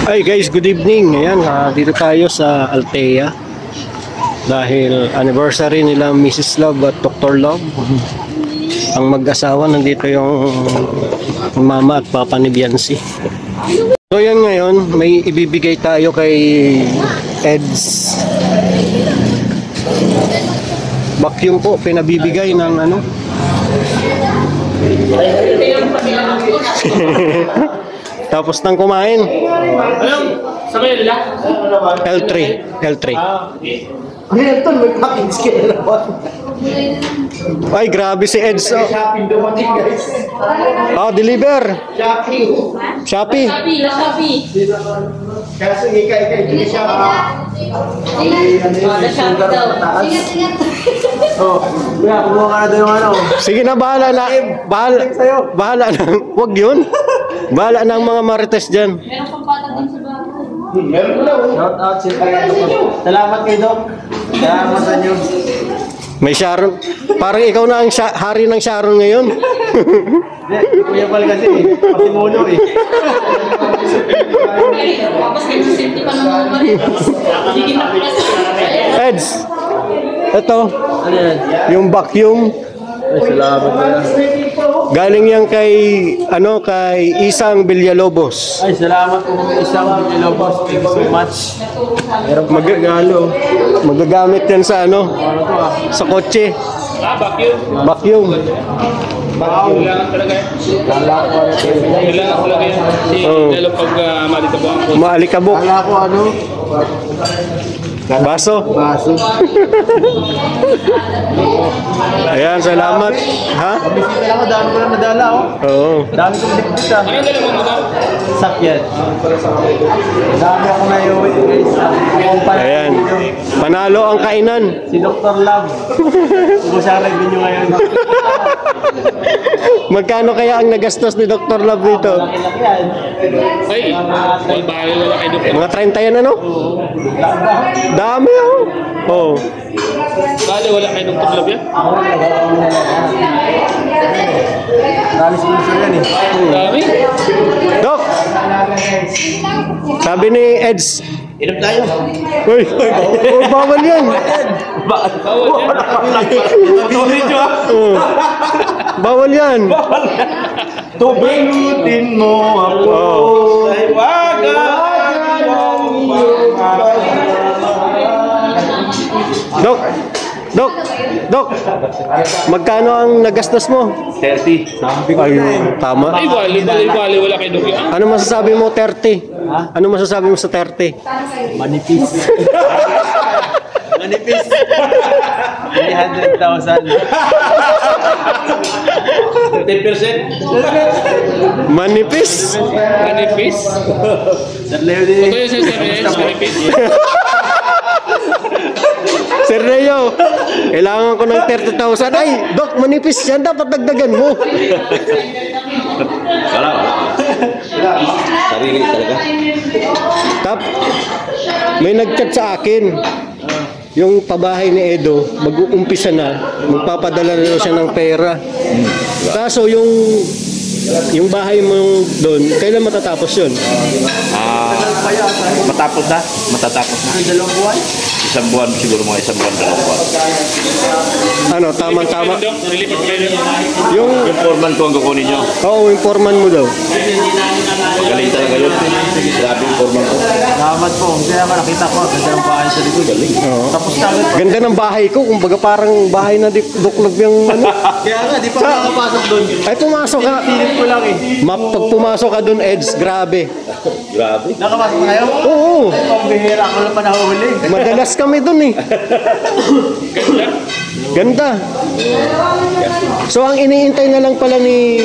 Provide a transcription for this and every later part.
Hi guys, good evening. Ayan, dito tayo sa Althea dahil anniversary nila Mrs. Love at Dr. Love. Ang mag-asawa, nandito yung mama at papa ni Biancy. So yan, ngayon may ibibigay tayo kay Eds. Vacuum po, pinabibigay ng ano. Tapos nang kumain. Sa kayo nila? L3. L3. Ito, may kapit skill naman. Ay, grabe si Eds. Shopping dumating, guys. Deliver. Shopping. Shopee. Shopee. Kasi ikay-ikay, hindi siya. Oh, kuya, kumuha ka na doon yung ano. Sige na, bahala na. Bahala na. Huwag yun. Bahala na ang mga marites dyan. Meron pang patag din sa bahay. Meron na. Shout out, salamat kayo, Doc. Salamat sa inyo. May Sharon. Parang ikaw na ang hari ng Sharon ngayon. Kuya pala kasi, patimuno eh. Tapos nagsisinti pa ng mga marites. Hindi na Eds, ito. Ano yan? Yung vacuum. Ay, salamat na. Galing yan kay Isang Villalobos. Ay, salamat po isang Villalobos. Thank you so much. Meron pa regalo. Magagamit yan sa Ano to ah? sa kotse. Vacuum. Vacuum. Kailangan talaga yan. Kailangan talaga yan. Kasi lalo pag malitabang po. Maalikabok. Kala ko ano? Baso. Baso. Ayan, salamat. Ha? Bisita lang ako, dami ko lang nadala oh. Oo. Dami ko nakikita. Ano dala mo mga? Sakyan. Dami ako na iuwi guys. Kumpara Ayan. Panalo ang kainan. si Dr. Love. Kung siya nag-video ngayon. Magkano kaya ang nagastos ni Dr. Love dito? Laki-laki yan. Ay, bahal wala kayo doon. Mga 30 yan ano? Dami oh. Oh. Bahal wala kayo doon tuklab yan. Dami sponsor yan eh. Dami. Dok. Sabi ni Eds. Inom tayo. Uy, bawal yan. Bakit? Bawal yan. Oh. Bawal yan. Tubutin mo ako. Oh. Ay, Dok. Dok. Dok. Magkano ang nagastos mo? 30. Sabi ko Ay, na eh. tama. Ay, bahal wala kayo doon. Ano masasabi mo 30? Ano masasabi mo sa 30? Manipis. Manipis. 300,000. 10%. Manipis? Manipis. Sir Leo din. Ito yung sasabihin, manipis. Sir Leo, kailangan ko ng 30,000. Ay, Dok, manipis yan. Dapat dagdagan mo. Wala. Sarili talaga. Tap, may nag-chat sa akin. Yung pabahay ni Edo, mag-uumpisa na. Magpapadala na daw siya ng pera. Kaso yung bahay mo doon, kailan matatapos yun? Matatapos na. Dalawang buwan? Isang buwan siguro, mga isang buwan, dalawang buwan. Ano, tama-tama. Nilipat kayo doon. Yung, Yung foreman ko ang kukunin nyo. oo, yung foreman mo daw. Magaling talaga yun. Grabe yung foreman ko. Salamat po. Kaya naman nakita ko. Ganda ng bahay sa likod. Oo. Tapos na agad. Ganda ng bahay ko, kumbaga parang bahay na duklog yung ano. Kaya nga, di pa nakapasok doon. Ay, pumasok ka. Silip ko lang eh. Pag pumasok ka doon, Eds, grabe. Grabe. Nakapasok na kayo? Oo, Ang bihira ko lang pa nahuli. madalas kami doon eh. Ganda. So ang iniintay na lang pala ni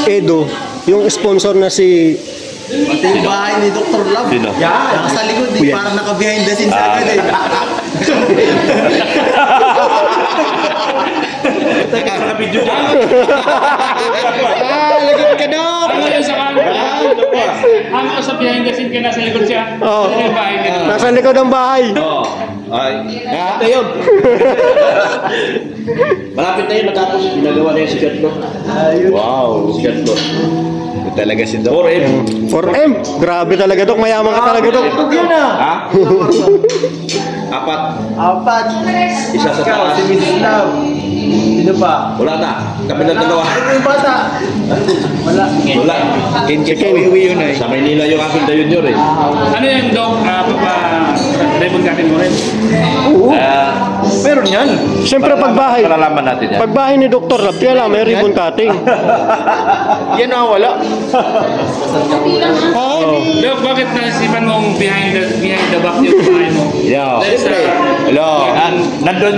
Edo, yung sponsor na si Pati yung bahay ni Dr. Love. Sino? Yan. Nasa likod eh. Parang naka-behind the scenes agad eh. Nakaka-video na. lagot ka Dok! Ano yun sa camera? Ang ko sa behind the scene ka nasa likod siya. Oo. Ano yung bahay nila? Nasa likod ng bahay. Oo. Ay. Ito yun. Malapit na yun, matapos. Ginagawa na yung si Gatlo. Wow, si Gatlo. Talaga si Doc. 4M. 4M. Grabe talaga, Dok. Mayaman ka talaga, Dok. Ha? 4. Isa sa taas. Si Mrs. Love. Sino pa? Wala na. Kami na dalawa. Yung bata. Wala. Wala. Uwi yun eh. Sa Maynila yung aking dayon yun eh. Ano yan, Dok? Diamond Cutting mo rin? Meron yan. Siyempre, pagbahay. Malalaman natin yan. Pagbahay ni Dr. Lab, kaya lang, may ribbon cutting. Yan ang wala. Dok, bakit naisipan mong behind the back yung bahay mo? Yeah. Dahil sa... Hello. Nandun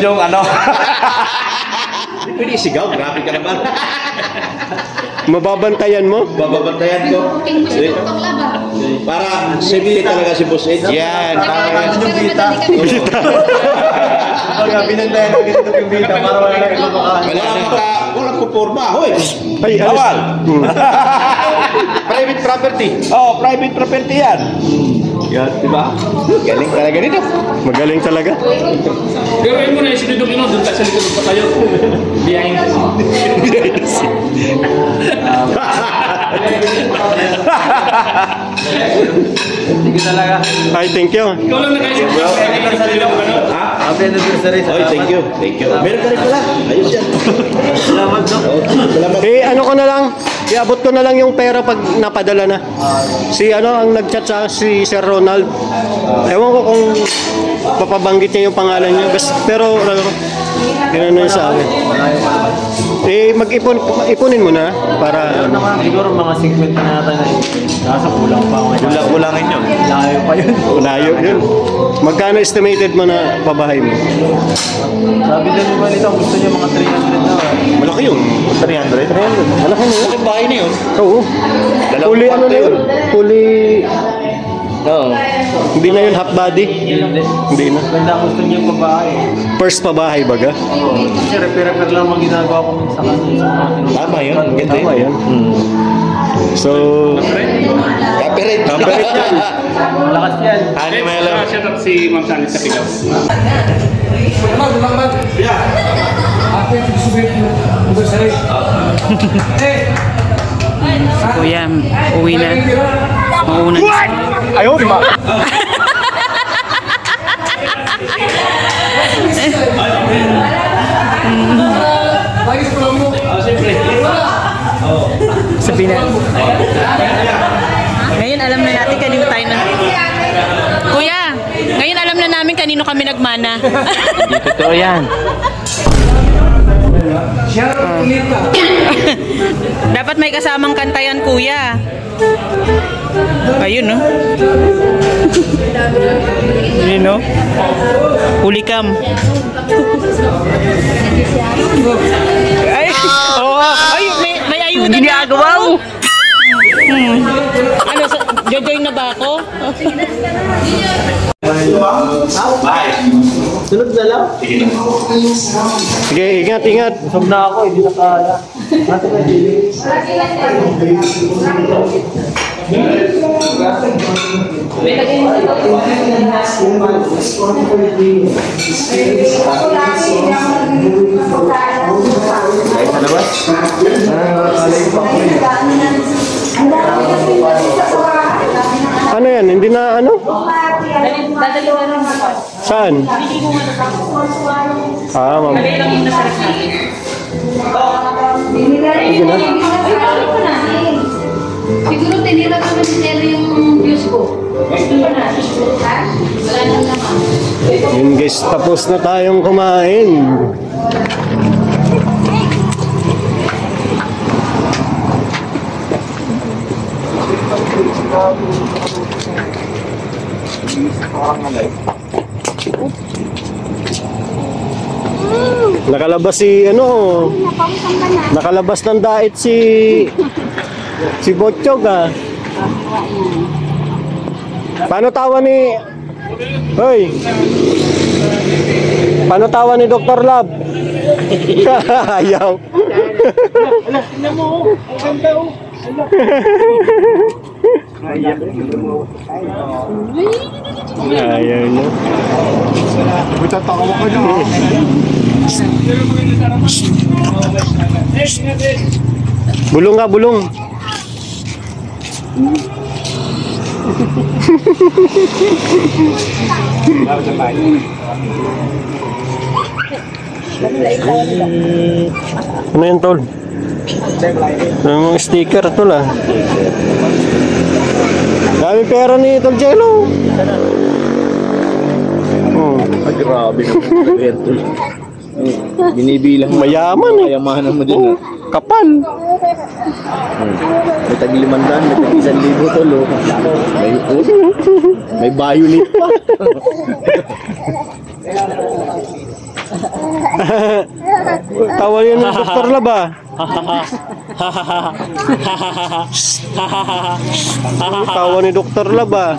yung ano. Hindi pwede isigaw. Grabe ka naman. Mababantayan mo? Bababantayan ko. Para safety talaga si Boss Ed. Yan. Para yung bita. Baga, binantayan ko dito yung bita. Para wala na ito baka. Walang puporma. Hoy. Ay, Bawal. Private property. Oh, private property yan. Yan, di ba? Galing talaga nito. Magaling talaga. Gawin mo na yung sinidog yun, doon ka sa likod pa kayo. Behind the scene. Hindi ko talaga. Ay, thank you. Ikaw lang nakaisip ko. Ha? Happy anniversary. Oy, thank you. Thank you. Meron ka rin pala. Ayos yan. Salamat, Doc. Salamat. Eh, ano ko na lang, iabot ko na lang yung pera pag napadala na. Si ang nagchat sa si Sir Ronald. Ewan ko kung papabanggit niya yung pangalan niya. Pero, ginano niya sa akin. Eh, ipunin mo na para, Naman, siguro mga 50 na yata na yun. Nasa kulang pa ako. Kulangin yun. Layo pa yun. layo yun. Magkano estimated mo na pabahay mo? Sabi din naman nito, gusto niya mga 300 na. Malaki yun. 300? Malaki na yun. Malaki bahay na yun. Oo. Dalawang Fully ano kwarto na yun? yun. Fully, Oo. hindi na yun half body. Hindi na. Ganda gusto niya pa bahay. First pabahay baga? Kasi repair lang ang ginagawa ko sa kanya. Tama yun. Ganda Tama yan. So, Copyright. Copyright yan. Malakas yan. Ano may alam? Shout out si Ma'am Sally sa Pigaw. Kuya, uwi na. Mauna na. ayaw, di ba? Sabihin na. Ngayon alam na natin kanino tayo na. Kuya, ngayon alam na namin kanino kami nagmana. Hindi totoo yan. Dapat may kasamang kantayan, kuya. Ayun, no? Ayun, no? Hulikam. Ay, oh, ay, may ayuda na ginagawa mo. Ano, jojoin na ba ako? Sunod na lang. Sige, ingat, ingat. Busog na ako, hindi na kaya. Ate ka, Dili. Ay, sa labas? Ano yan? Hindi na ano? Dadaliwan ng bukas. Saan? Ah, ma'am. Sige na. Siguro tinira ko ng telo yung views ko. Gusto ko na. Ha? Wala nang naman. Yun guys, tapos na tayong kumain. Nakalabas si nakalabas ng diet si Botchog ah. Paano tawa ni Hoy. Paano tawa ni Dr. Lab? Ayaw. Tingnan mo, ang ganda oh. Ayaw na. Tatawa ka na. Bulong nga, bulong. Ano yan, tol? Yung sticker, tol, ah. Dami pera ni Tol Jello. Oh. Ay, grabe naman. Bertol. Binibilang mo. Mayaman eh. Kayamanan mo din. Oh, kapal. May tag-500, may tag-1,000 tol. Oh. May violet pa. Tawa yan ng Dr. Lab, ah. Tawa ni Dr. Lab, ah.